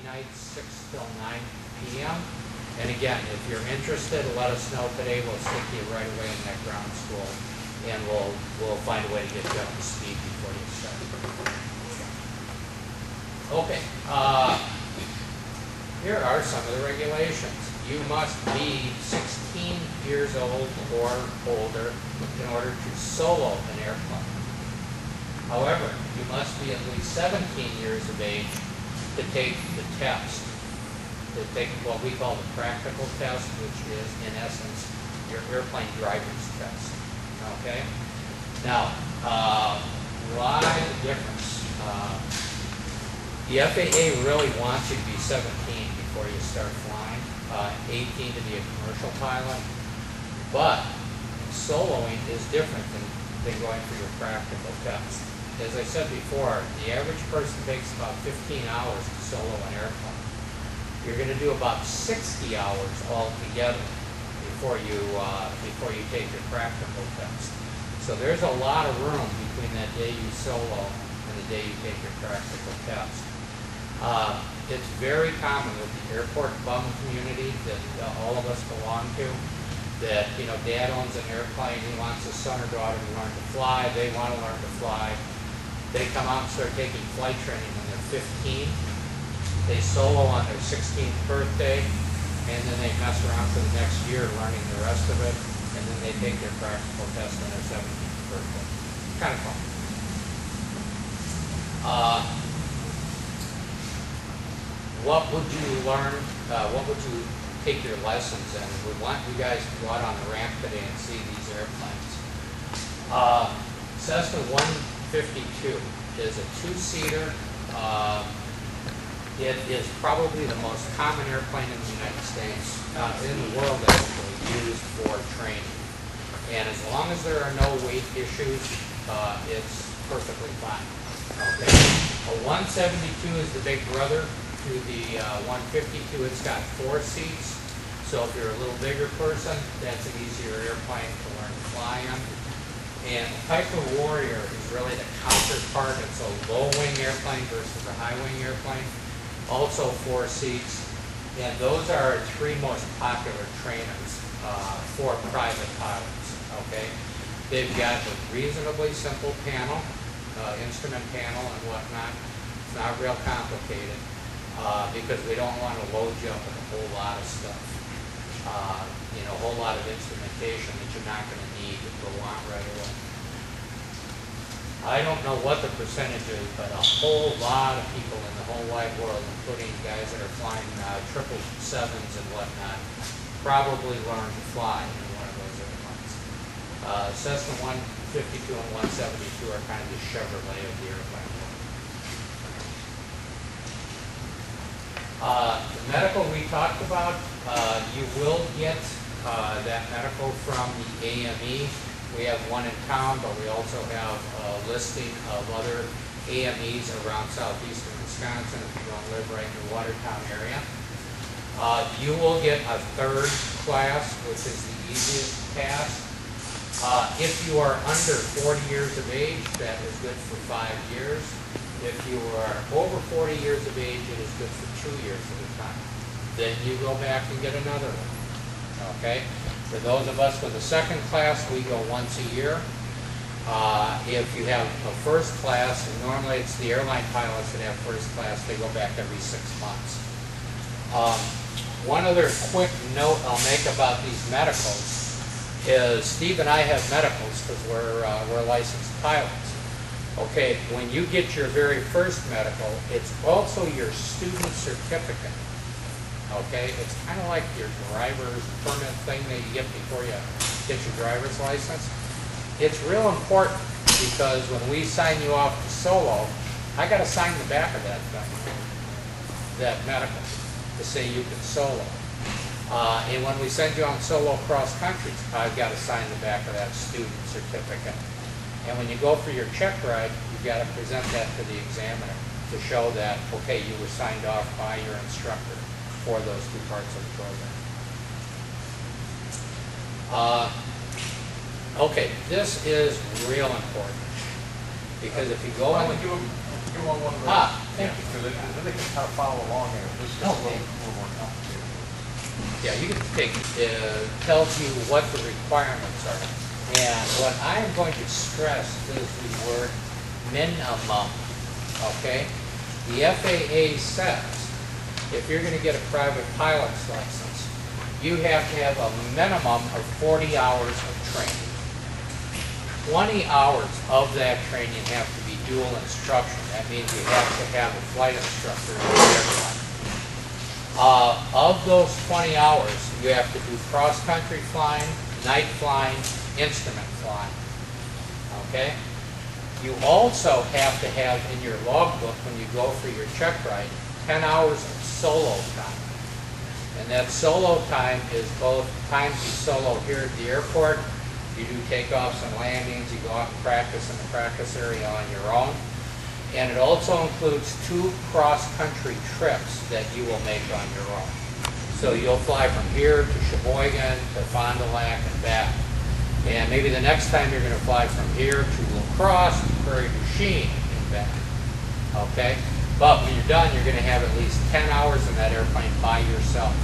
Monday nights, 6 till 9 p.m. And again, if you're interested, let us know today. We'll stick you right away in that ground school, and we'll find a way to get you up to speed before you start. Okay. Here are some of the regulations. You must be 16 years old or older in order to solo an airplane. However, you must be at least 17 years of age to take the test, to take what we call the practical test, which is, in essence, your airplane driver's test. Okay? Now, why the difference? The FAA really wants you to be 17 before you start flying, 18 to be a commercial pilot, but soloing is different than going for your practical test. As I said before, the average person takes about 15 hours to solo an airplane. You're going to do about 60 hours altogether before you take your practical test. So there's a lot of room between that day you solo and the day you take your practical test. It's very common with the airport bum community that all of us belong to, that, you know, dad owns an airplane, he wants his son or daughter to learn to fly, they want to learn to fly. They come out and start taking flight training when they're 15. They solo on their 16th birthday, and then they mess around for the next year learning the rest of it, and then they take their practical test on their 17th birthday. Kind of fun. What would you learn, what would you take your lessons in? We want you guys to go out on the ramp today and see these airplanes. Cessna 152 is a two-seater. It is probably the most common airplane in the United States, in the world actually, used for training. And as long as there are no weight issues, it's perfectly fine. Okay. A 172 is the big brother to the 152. It's got 4 seats. So if you're a little bigger person, that's an easier airplane to learn to fly in. And the Piper Warrior is really the counterpart. It's a low-wing airplane versus a high-wing airplane. Also 4 seats. And those are our 3 most popular trainers for private pilots. Okay, they've got a reasonably simple panel, instrument panel and whatnot. It's not real complicated because we don't want to load you up with a whole lot of stuff. You know, a whole lot of instrumentation that you're not going to need to go on right away. I don't know what the percentage is, but a whole lot of people in the whole wide world, including guys that are flying 777s and whatnot, probably learn to fly in one of those airplanes. Cessna 152 and 172 are kind of the Chevrolet of the airplane world. The medical we talked about, you will get that medical from the AME. We have one in town, but we also have a listing of other AMEs around southeastern Wisconsin if you don't live right in the Watertown area. You will get a 3rd class, which is the easiest pass. If you are under 40 years of age, that is good for 5 years. If you are over 40 years of age, it is good for 2 years at a time. Then you go back and get another one. Okay? For those of us with a 2nd class, we go once a year. If you have a 1st class, and normally it's the airline pilots that have 1st class, they go back every 6 months. One other quick note I'll make about these medicals is Steve and I have medicals because we're licensed pilots. Okay, when you get your very first medical, it's also your student certificate. Okay, it's kind of like your driver's permit thing that you get before you get your driver's license. It's real important because when we sign you off to solo, I got to sign the back of that thing, that medical, to say you can solo. And when we send you on solo cross country, I've got to sign the back of that student certificate. And when you go for your check ride, you've got to present that to the examiner to show that, okay, you were signed off by your instructor for those 2 parts of the program. Okay, this is real important because if you go on... Thank you. Because then they can kind of follow along there. This is a Okay. little more complicated. Yeah, you can take, tells you what the requirements are. And what I am going to stress is the word minimum, okay? The FAA says if you're going to get a private pilot's license, you have to have a minimum of 40 hours of training. 20 hours of that training have to be dual instruction. That means you have to have a flight instructor in the airplane. Of those 20 hours, you have to do cross-country flying, night flying, instrument flying, okay? You also have to have in your logbook when you go for your check ride, 10 hours of solo time. And that solo time is both times you solo here at the airport, you do takeoffs and landings, you go out and practice in the practice area on your own. And it also includes 2 cross-country trips that you will make on your own. So you'll fly from here to Sheboygan, to Fond du Lac, and back. And maybe the next time you're going to fly from here to La Crosse, to Prairie du Chien, and back. Okay? But when you're done, you're going to have at least 10 hours in that airplane by yourself.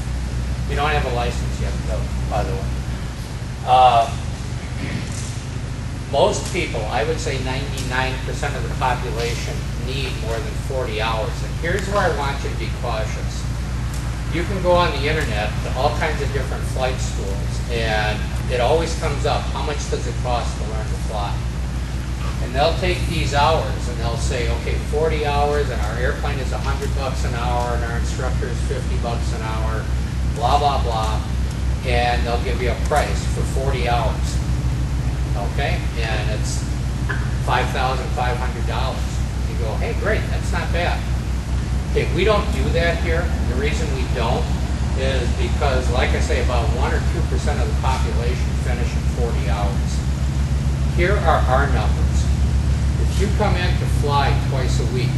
You don't have a license yet, though, by the way. Most people, I would say 99% of the population, need more than 40 hours. And here's where I want you to be cautious. You can go on the internet to all kinds of different flight schools, and it always comes up, how much does it cost to learn to fly? And they'll take these hours and they'll say, okay, 40 hours and our airplane is $100 an hour and our instructor is $50 an hour, blah, blah, blah. And they'll give you a price for 40 hours. Okay, and it's $5,500. You go, hey, great, that's not bad. Okay, we don't do that here. The reason we don't is because, like I say, about 1 or 2% of the population finish in 40 hours. Here are our numbers. If you come in to fly twice a week,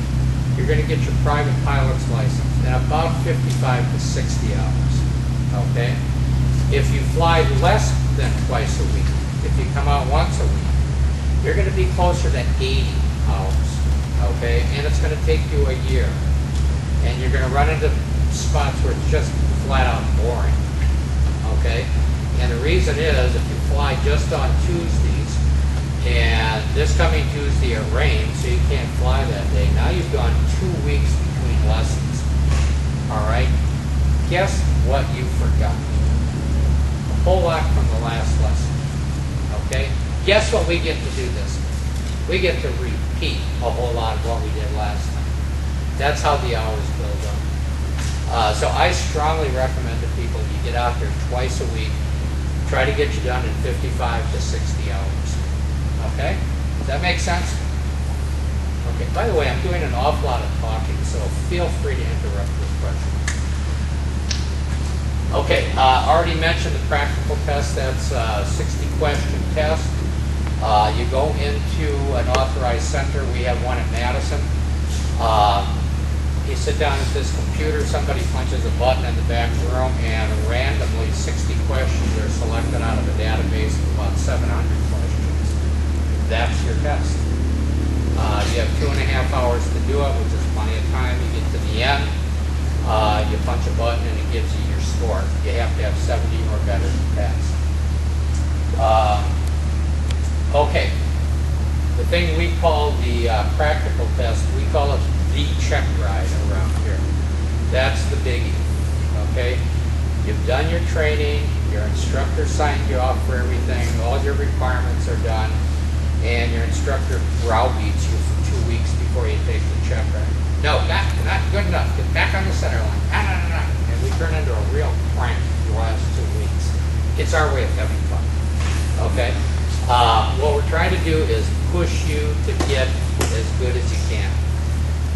you're going to get your private pilot's license in about 55 to 60 hours. Okay, if you fly less than twice a week, if you come out once a week, you're going to be closer to 80 hours, okay? And it's going to take you a year. And you're going to run into spots where it's just flat out boring, okay? And the reason is, if you fly just on Tuesdays, and this coming Tuesday it rains, so you can't fly that day, now you've gone 2 weeks between lessons, all right? Guess what you forgot? A whole lot from the last lesson. Okay? Guess what we get to do this? We get to repeat a whole lot of what we did last time. That's how the hours build up. So I strongly recommend to people you get out there twice a week. Try to get you done in 55 to 60 hours. Okay? Does that make sense? Okay, by the way, I'm doing an awful lot of talking, so feel free to interrupt with questions. Okay, already mentioned the practical test. That's a 60-question test. You go into an authorized center. We have one in Madison. You sit down at this computer, somebody punches a button in the back room, and randomly 60 questions are selected out of a database of about 700 questions. That's your test. You have 2.5 hours to do it, which is plenty of time. You get to the end, you punch a button, and it gives you your score. You have to have 70 or better to pass. Okay, the thing we call the practical test, we call it the check ride around here. That's the biggie, okay? You've done your training, your instructor signed you off for everything, all your requirements are done, and your instructor browbeats you for 2 weeks before you take the check ride. No, not good enough. Get back on the center line. And we turn into a real crank the last 2 weeks. It's our way of having fun, okay? What we're trying to do is push you to get as good as you can.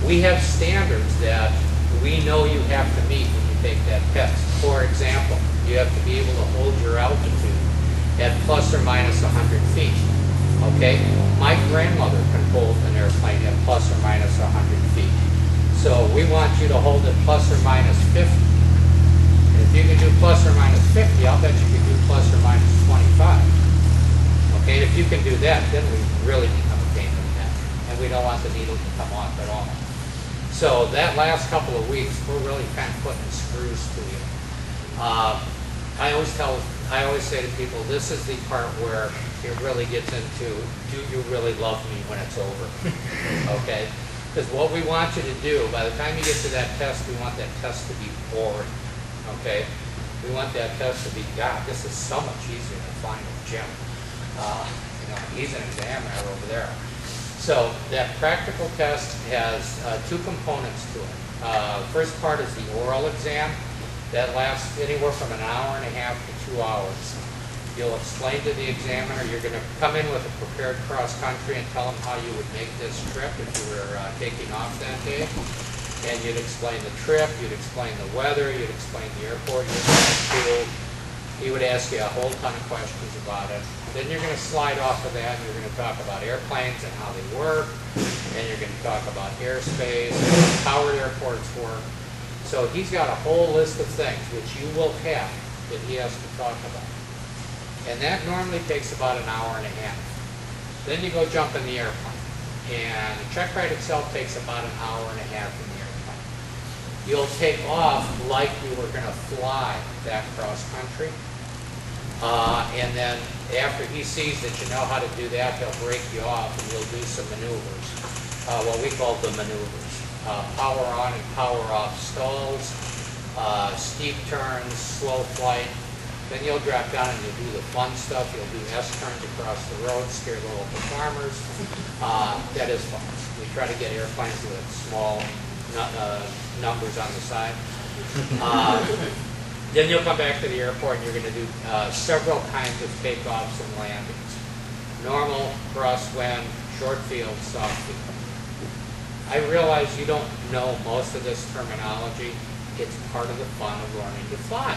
We have standards that we know you have to meet when you take that test. For example, you have to be able to hold your altitude at plus or minus 100 feet. Okay? My grandmother can hold an airplane at plus or minus 100 feet. So we want you to hold it plus or minus 50. And if you can do plus or minus 50, I'll bet you can do plus or minus 25. Okay, and if you can do that, then we really become a pain in the neck. And we don't want the needle to come off at all. So that last couple of weeks, we're really kind of putting screws to you. I always say to people, this is the part where it really gets into, do you really love me when it's over? Okay? Because what we want you to do, by the time you get to that test, we want that test to be boring. Okay? We want that test to be, God, this is so much easier than flying with Jim. You know, he's an examiner over there. So that practical test has two components to it. First part is the oral exam. That lasts anywhere from an hour and a half to 2 hours. You'll explain to the examiner, you're going to come in with a prepared cross country and tell him how you would make this trip if you were taking off that day. And you'd explain the trip, you'd explain the weather, you'd explain the airport you're going to. He would ask you a whole ton of questions about it. Then you're going to slide off of that and you're going to talk about airplanes and how they work. And you're going to talk about airspace, how airports work. So he's got a whole list of things which you will have that he has to talk about. And that normally takes about an hour and a half. Then you go jump in the airplane. And the check ride itself takes about an hour and a half in the airplane. You'll take off like you were going to fly that cross country. And then after he sees that you know how to do that, he'll break you off and you'll do some maneuvers. What we call the maneuvers. Power on and power off stalls, steep turns, slow flight. Then you'll drop down and you'll do the fun stuff. You'll do S-turns across the road, scare the local farmers. That is fun. We try to get airplanes with small numbers on the side. Then you'll come back to the airport and you're going to do several kinds of takeoffs and landings. Normal, crosswind, short field, soft field. I realize you don't know most of this terminology. It's part of the fun of learning to fly,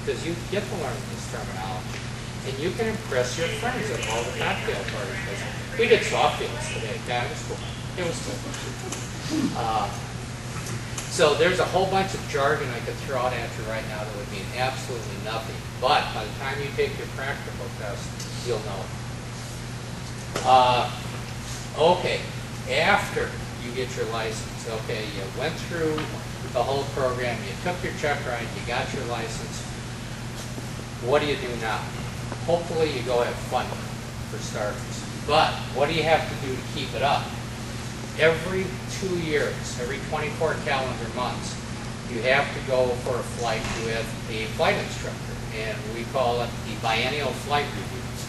because you get to learn this terminology. And you can impress your friends at all the cocktail parties. We did soft fields today. Yeah, it was cool. It was cool. So there's a whole bunch of jargon I could throw out at you right now that would mean absolutely nothing. But by the time you take your practical test, you'll know it. Okay, after you get your license, okay, you went through the whole program, you took your check ride, you got your license. What do you do now? Hopefully you go have fun, for starters. But what do you have to do to keep it up? Every 2 years, every 24 calendar months, you have to go for a flight with a flight instructor. And we call it the biennial flight reviews.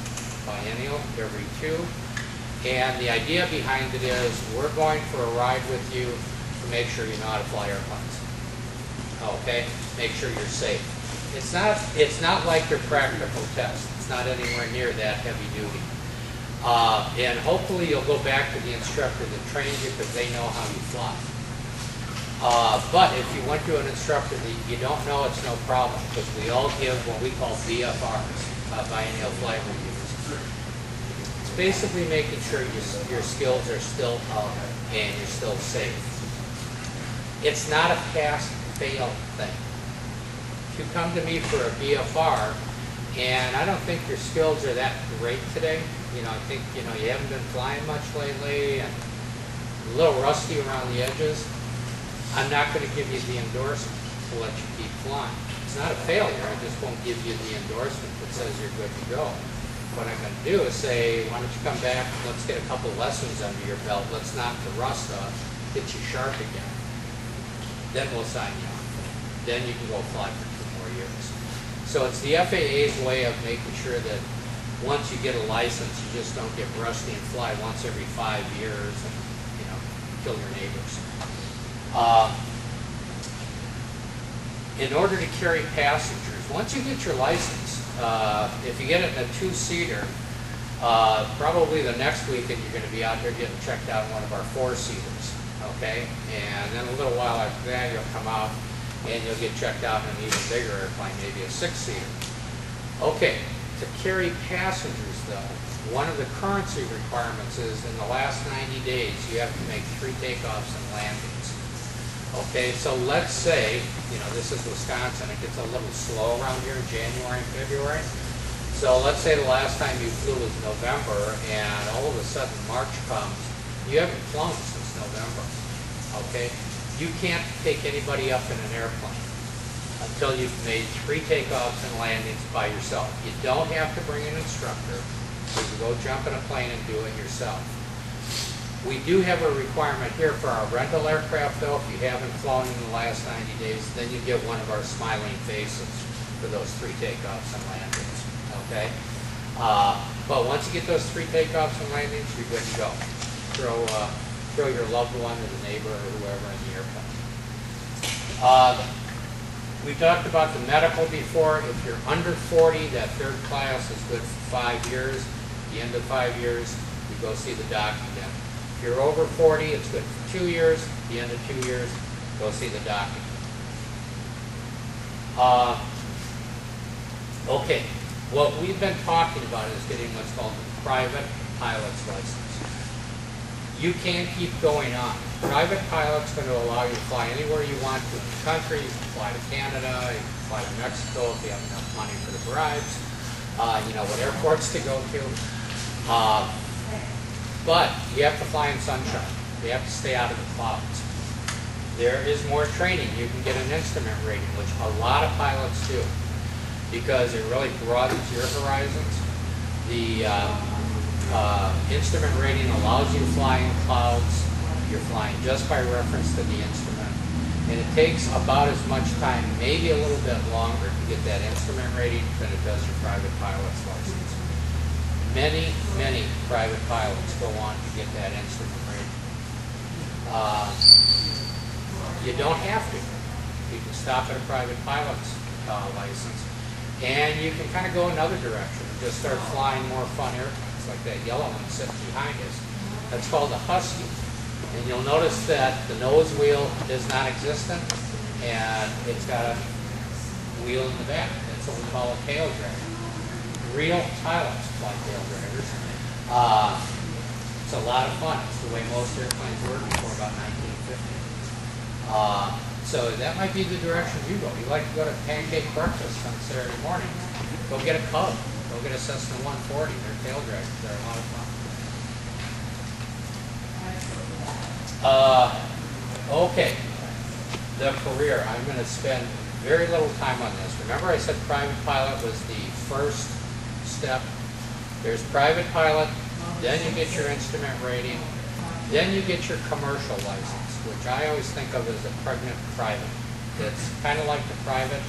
Biennial, every 2. And the idea behind it is we're going for a ride with you to make sure you know how to fly airplanes. Okay? Make sure you're safe. It's not like your practical test. It's not anywhere near that heavy duty. And hopefully you'll go back to the instructor that trained you because they know how you fly. But if you went to an instructor that you don't know, it's no problem, because we all give what we call BFRs, biennial flight reviews. It's basically making sure your skills are still up and you're still safe. It's not a pass-fail thing. If you come to me for a BFR, and I don't think your skills are that great today, you know, I think, you know, you haven't been flying much lately and a little rusty around the edges, I'm not going to give you the endorsement to let you keep flying. It's not a failure, I just won't give you the endorsement that says you're good to go. What I'm going to do is say, why don't you come back, let's get a couple lessons under your belt, let's knock the rust off, get you sharp again. Then we'll sign you off. Then you can go fly for 2 more years. So it's the FAA's way of making sure that once you get a license, you just don't get rusty and fly once every 5 years and, you know, kill your neighbors. In order to carry passengers, once you get your license, if you get it in a 2-seater, probably the next weekend you're going to be out here getting checked out in one of our 4-seaters, okay? And then a little while after that, you'll come out and you'll get checked out in an even bigger airplane, maybe a 6-seater. Okay, to carry passengers though, one of the currency requirements is in the last 90 days, you have to make 3 takeoffs and landings. Okay, so let's say, you know, this is Wisconsin, it gets a little slow around here in January and February. So let's say the last time you flew was November and all of a sudden March comes, you haven't flown since November. Okay, You can't take anybody up in an airplane until you've made 3 takeoffs and landings by yourself. You don't have to bring an instructor. You can go jump in a plane and do it yourself. We do have a requirement here for our rental aircraft though. If you haven't flown in the last 90 days, then you get one of our smiling faces for those 3 takeoffs and landings, okay? But once you get those 3 takeoffs and landings, you're good to go. Throw your loved one or the neighbor or whoever in the airplane. We talked about the medical before. If you're under 40, that 3rd class is good for 5 years. At the end of 5 years, you go see the doctor again. If you're over 40, it's good for 2 years. At the end of 2 years, go see the doctor. Okay, what we've been talking about is getting what's called the private pilot's license. You can't keep going on. Private pilot's going to allow you to fly anywhere you want to in the country. You can fly to Canada, you can fly to Mexico if you have enough money for the bribes. You know what airports to go to. But you have to fly in sunshine. You have to stay out of the clouds. There is more training. You can get an instrument rating, which a lot of pilots do, because it really broadens your horizons. The instrument rating allows you to fly in clouds. You're flying just by reference to the instrument. And it takes about as much time, maybe a little bit longer, to get that instrument rating than it does your private pilot's license. Many, many private pilots go on to get that instrument rating. You don't have to. You can stop at a private pilot's license, and you can kind of go another direction and just start flying more fun airplanes, like that yellow one sitting behind us. That's called a Husky. And you'll notice that the nose wheel is non-existent, and it's got a wheel in the back. That's what we call a tail dragger. Real pilots fly tail draggers. It's a lot of fun. It's the way most airplanes were before about 1950. So that might be the direction you go. You like to go to pancake breakfast on Saturday morning. Go get a Cub. Go get a Cessna 140. They're tail draggers. They're a lot of fun. Okay, the career. I'm going to spend very little time on this. Remember I said private pilot was the first step. There's private pilot, then you get your instrument rating, then you get your commercial license, which I always think of as a pregnant private. It's kind of like the private,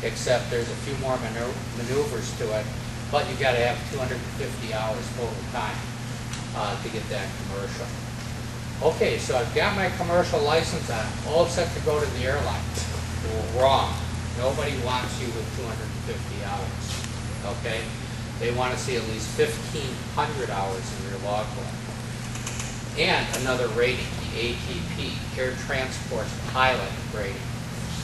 except there's a few more maneuvers to it, but you got to have 250 hours total time to get that commercial. Okay, so I've got my commercial license. I'm all set to go to the airline. Well, wrong. Nobody wants you with 250 hours. Okay? They want to see at least 1,500 hours in your logbook. And another rating, the ATP, Air Transport Pilot rating.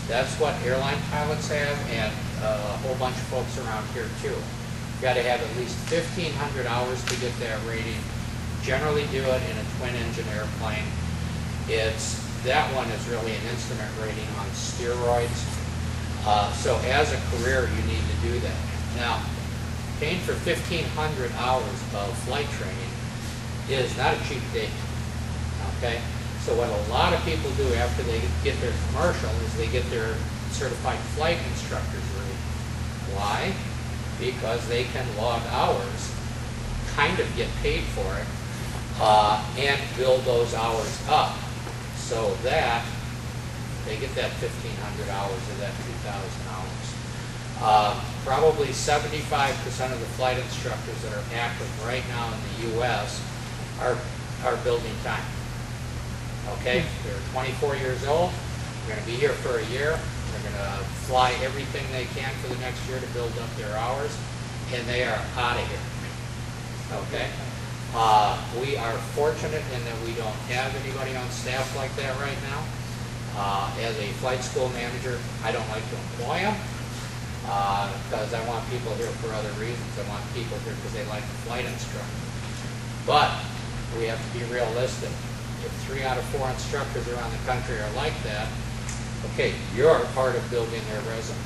That's what airline pilots have, and a whole bunch of folks around here too. You've got to have at least 1,500 hours to get that rating. Generally do it in a twin-engine airplane. That one is really an instrument rating on steroids. So as a career, you need to do that. Now, paying for 1,500 hours of flight training is not a cheap date. Okay? So what a lot of people do after they get their commercial is they get their certified flight instructor's rating. Why? Because they can log hours, kind of get paid for it, and build those hours up so that they get that 1,500 hours or that 2,000 hours. Probably 75% of the flight instructors that are active right now in the U.S. are building time. Okay, they're 24 years old. They're going to be here for a year. They're going to fly everything they can for the next year to build up their hours, and they are out of here. Okay. We are fortunate in that we don't have anybody on staff like that right now. As a flight school manager, I don't like to employ them because I want people here for other reasons. I want people here because they like the flight instructor. But we have to be realistic. If 3 out of 4 instructors around the country are like that, okay, you're part of building their resume.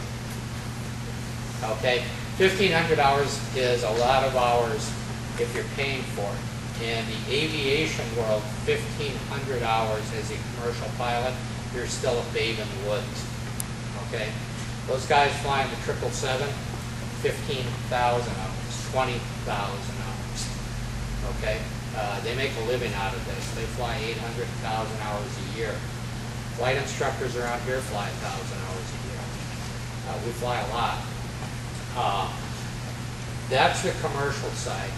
Okay, 1,500 hours is a lot of hours if you're paying for it. In the aviation world, 1,500 hours as a commercial pilot you're still a babe in the woods, okay? Those guys flying the 777, 15,000 hours, 20,000 hours, okay? They make a living out of this. They fly 800,000 hours a year. Flight instructors around here fly 1,000 hours a year. We fly a lot. That's the commercial side.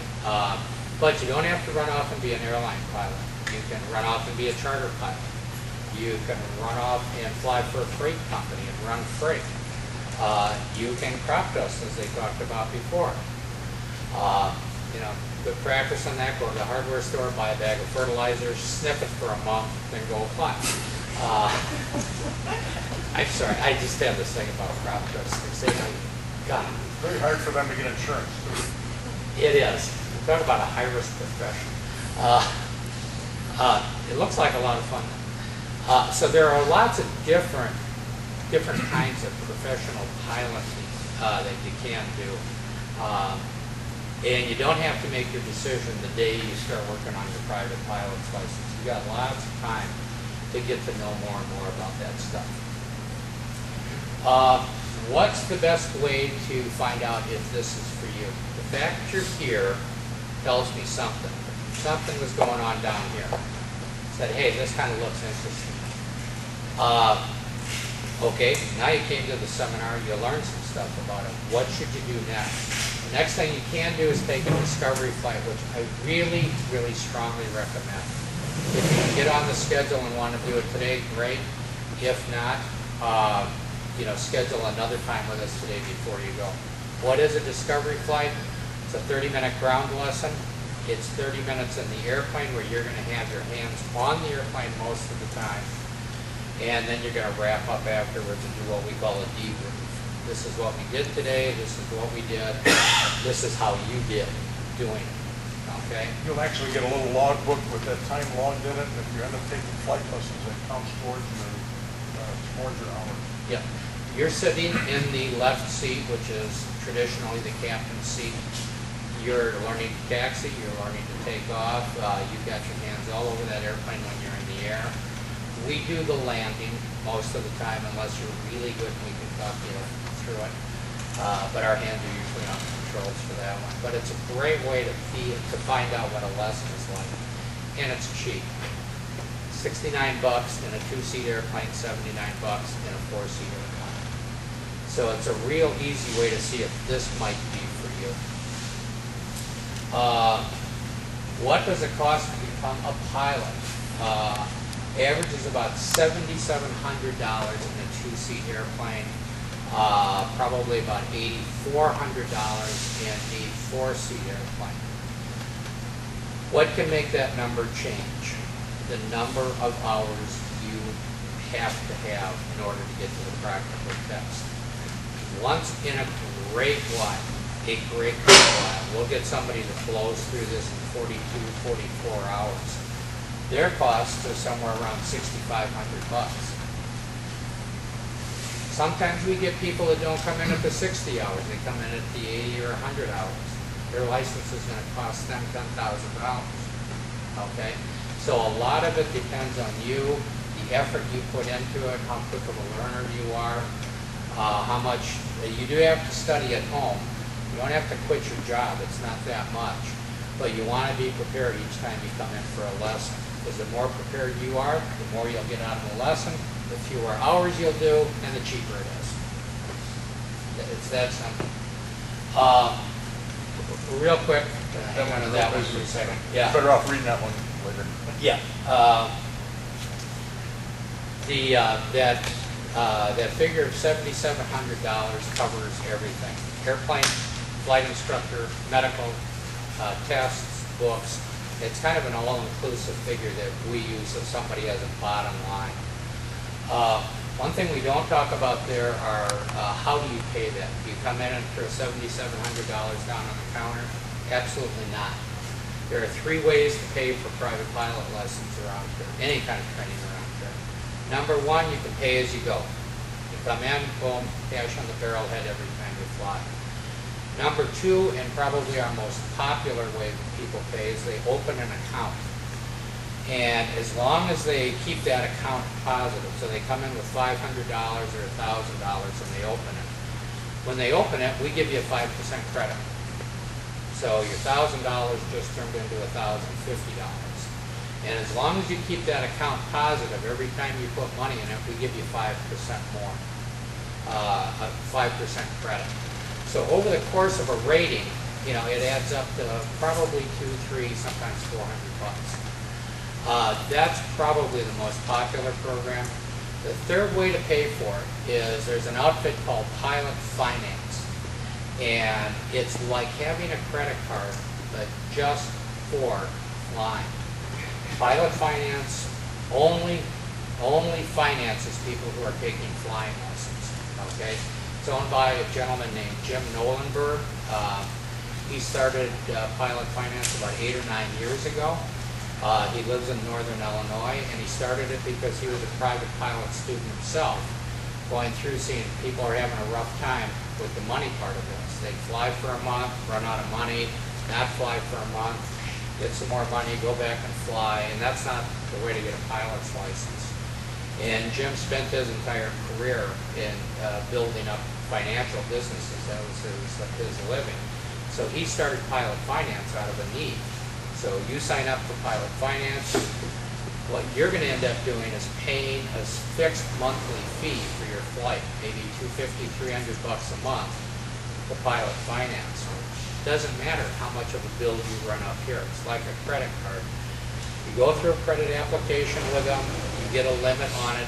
But you don't have to run off and be an airline pilot. You can run off and be a charter pilot. You can run off and fly for a freight company and run freight. You can crop dust, as they talked about before. You know, good practice on that. Go to the hardware store, buy a bag of fertilizer, sniff it for a month, then go apply. I'm sorry, I just have this thing about crop dust. They say, my God. Very hard for them to get insurance, too. It is. Talk about a high-risk profession. It looks like a lot of fun. So there are lots of different kinds of professional piloting that you can do. And you don't have to make your decision the day you start working on your private pilot's license. You've got lots of time to get to know more and more about that stuff. What's the best way to find out if this is for you? The fact that you're here tells me something. Something was going on down here. Said, hey, this kind of looks interesting. Okay, now you came to the seminar, you learned some stuff about it. What should you do next? The next thing you can do is take a discovery flight, which I really, really strongly recommend. If you can get on the schedule and want to do it today, great. If not, you know, schedule another time with us today before you go. What is a discovery flight? It's a 30-minute ground lesson. It's 30 minutes in the airplane where you're going to have your hands on the airplane most of the time. And then you're going to wrap up afterwards and do what we call a debrief. This is what we did today. This is what we did. This is how you did doing it. Okay? You'll actually get a little logbook with that time logged in it, and if you end up taking flight lessons, it counts towards your hours. Yeah. You're sitting in the left seat, which is traditionally the captain's seat. You're learning to taxi, you're learning to take off. You've got your hands all over that airplane when you're in the air. We do the landing most of the time, unless you're really good and we can talk you through it. But our hands are usually on controls for that one. But it's a great way to find out what a lesson is like. And it's cheap. $69 in a 2-seat airplane, $79 in a 4-seat airplane. So it's a real easy way to see if this might be for you. What does it cost to become a pilot? Average is about $7,700 in a 2-seat airplane. Probably about $8,400 in a 4-seat airplane. What can make that number change? The number of hours you have to have in order to get to the practical test. Once in a great while, we'll get somebody that blows through this in 42, 44 hours. Their costs are somewhere around $6,500. Sometimes we get people that don't come in at the 60 hours, they come in at the 80 or 100 hours. Their license is going to cost them $10,000. Okay? So a lot of it depends on you, the effort you put into it, how quick of a learner you are, how much, you do have to study at home. You don't have to quit your job, it's not that much. But you want to be prepared each time you come in for a lesson. Because the more prepared you are, the more you'll get out of the lesson, the fewer hours you'll do, and the cheaper it is. It's that simple. Real quick, hang on to that one for a second. Yeah. Better off reading that one later. Yeah. That figure of $7,700 covers everything. Airplane, flight instructor, medical, tests, books. It's kind of an all-inclusive figure that we use if somebody has a bottom line. One thing we don't talk about there are how do you pay that? Do you come in and throw $7,700 down on the counter? Absolutely not. There are 3 ways to pay for private pilot lessons around here, any kind of training around here. Number 1, you can pay as you go. You come in, boom, cash on the barrelhead every time you fly. Number 2, and probably our most popular way that people pay, is they open an account. And as long as they keep that account positive, so they come in with $500 or $1,000 and they open it. When they open it, we give you a 5% credit. So your $1,000 just turned into $1,050. And as long as you keep that account positive, every time you put money in it, we give you 5% more, a 5% credit. So over the course of a rating, you know, it adds up to probably $200, $300, sometimes $400. That's probably the most popular program. The third way to pay for it is there's an outfit called Pilot Finance. And it's like having a credit card, but just for flying. Pilot Finance only finances people who are taking flying lessons, okay? It's owned by a gentleman named Jim Nolenberg. He started Pilot Finance about 8 or 9 years ago. He lives in northern Illinois, and he started it because he was a private pilot student himself, going through seeing people are having a rough time with the money part of this. They fly for a month, run out of money, not fly for a month, get some more money, go back and fly, and that's not the way to get a pilot's license. And Jim spent his entire career in building up financial businesses. That was his living. So he started Pilot Finance out of a need. So you sign up for Pilot Finance. What you're going to end up doing is paying a fixed monthly fee for your flight, maybe $250, $300 a month for Pilot Finance. Doesn't matter how much of a bill you run up here. It's like a credit card. You go through a credit application with them, you get a limit on it.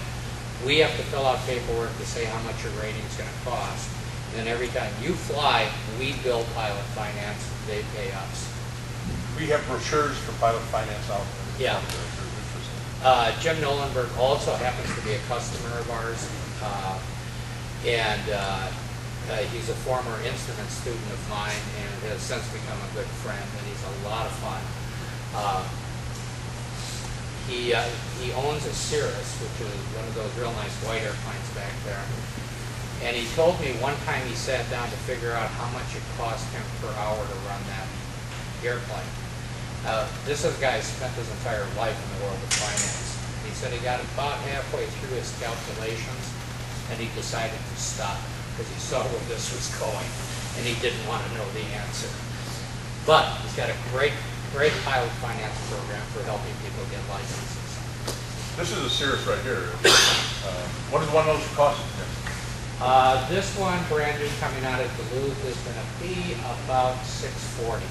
We have to fill out paperwork to say how much your rating is going to cost. And then every time you fly, we bill Pilot Finance, they pay us. We have brochures for Pilot Finance out there. Yeah. Jim Nolenberg also happens to be a customer of ours. He's a former instrument student of mine and has since become a good friend, and he's a lot of fun. He owns a Cirrus, which is one of those real nice white airplanes back there. And he told me one time he sat down to figure out how much it cost him per hour to run that airplane. This is a guy who spent his entire life in the world of finance. He said he got about halfway through his calculations and he decided to stop because he saw where this was going and he didn't want to know the answer. But he's got a great pilot finance program for helping people get licenses. This is a Cirrus right here. What does one of those cost? This one, brand new, coming out of Duluth, is going to be about $640,000.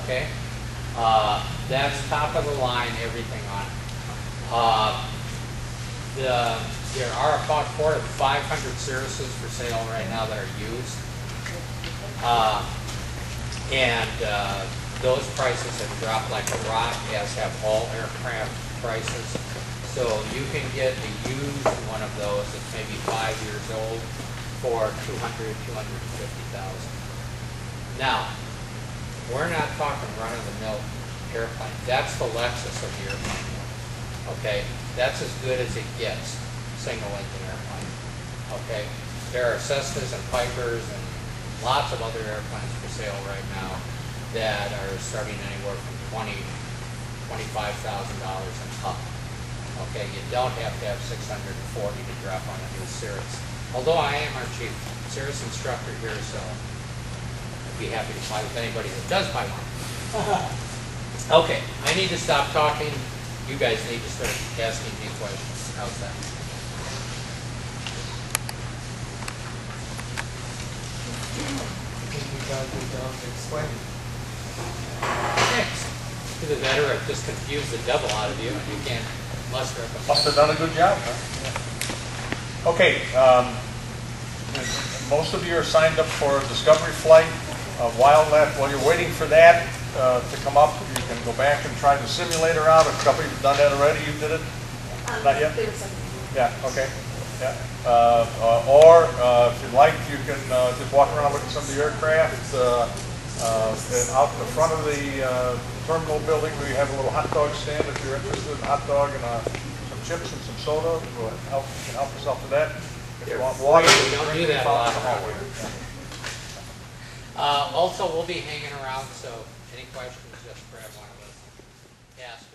Okay. That's top of the line, everything on it. There are about 400 to 500 Cirruses for sale right now that are used. Those prices have dropped like a rock, as have all aircraft prices. So you can get a used one of those that's maybe 5 years old for $200,000, $250,000. Now, we're not talking run-of-the-mill airplane. That's the Lexus of the airplane. Okay, that's as good as it gets, single-engine airplane. Okay, there are Cessnas and Pipers and lots of other airplanes for sale right now that are starting anywhere from $20,000, $25,000 and up. Okay, you don't have to have 640 to drop on a new Cirrus. Although I am our chief Cirrus instructor here, so I'd be happy to fly with anybody that does buy one. Okay, I need to stop talking. You guys need to start asking me questions. How's that? I think you got a good job explaining. Thanks. Either that or I've just confused the devil out of you and you can't muster up a Must have done a good job, huh? Yeah. Okay, most of you are signed up for a discovery flight. While you're waiting for that to come up, you can go back and try the simulator out. A couple of you have done that already. You did it? Not yet? Yeah, okay. Yeah. If you'd like, you can just walk around looking at some of the aircraft. And out in the front of the terminal building, we have a little hot dog stand. If you're interested in a hot dog and some chips and some soda, you can help yourself to that. If you want water, we don't do that a lot. Also, we'll be hanging around, so any questions, just grab one of us. Ask